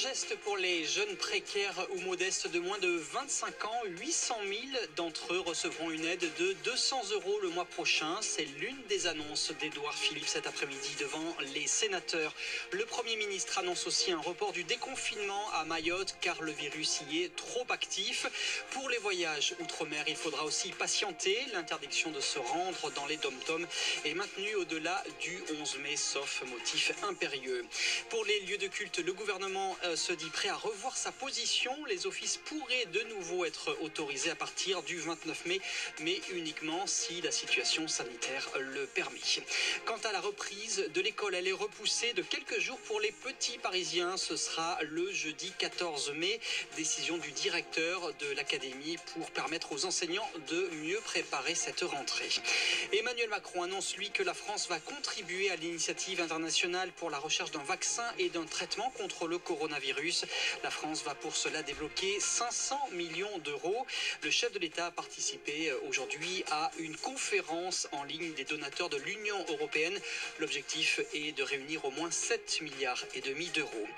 geste pour les jeunes précaires ou modestes de moins de 25 ans. 800 000 d'entre eux recevront une aide de 200 € le mois prochain. C'est l'une des annonces d'Édouard Philippe cet après-midi devant les sénateurs. Le Premier ministre annonce aussi un report du déconfinement à Mayotte car le virus y est trop actif. Pour les voyages outre-mer, il faudra aussi patienter. L'interdiction de se rendre dans les dom-toms est maintenue au-delà du 11 mai, sauf motif impérieux. Pour les lieux de culte, le gouvernement se dit prêt à revoir sa position. Les offices pourraient de nouveau être autorisés à partir du 29 mai, mais uniquement si la situation sanitaire le permet. Quant à la reprise de l'école, elle est repoussée de quelques jours pour les petits Parisiens. Ce sera le jeudi 14 mai. Décision du directeur de l'académie pour permettre aux enseignants de mieux préparer cette rentrée. Emmanuel Macron annonce, lui, que la France va contribuer à l'initiative internationale pour la recherche d'un vaccin et d'un traitement contre le coronavirus. La France va pour cela débloquer 500 millions d'euros. Le chef de l'État a participé aujourd'hui à une conférence en ligne des donateurs de l'Union européenne. L'objectif est de réunir au moins 7,5 milliards d'euros.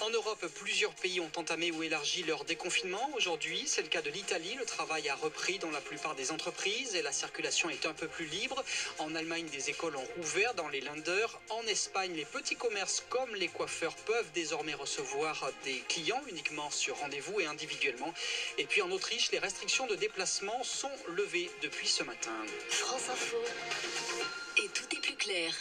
En Europe, plusieurs pays ont entamé ou élargi leur déconfinement. Aujourd'hui, c'est le cas de l'Italie. Le travail a repris dans la plupart des entreprises et la circulation est un peu plus libre. En Allemagne, des écoles ont rouvert dans les Länder. En Espagne, les petits commerces comme les coiffeurs peuvent désormais recevoir des clients uniquement sur rendez-vous et individuellement. Et puis en Autriche, les restrictions de déplacement sont levées depuis ce matin. France Info. Et tout est plus clair.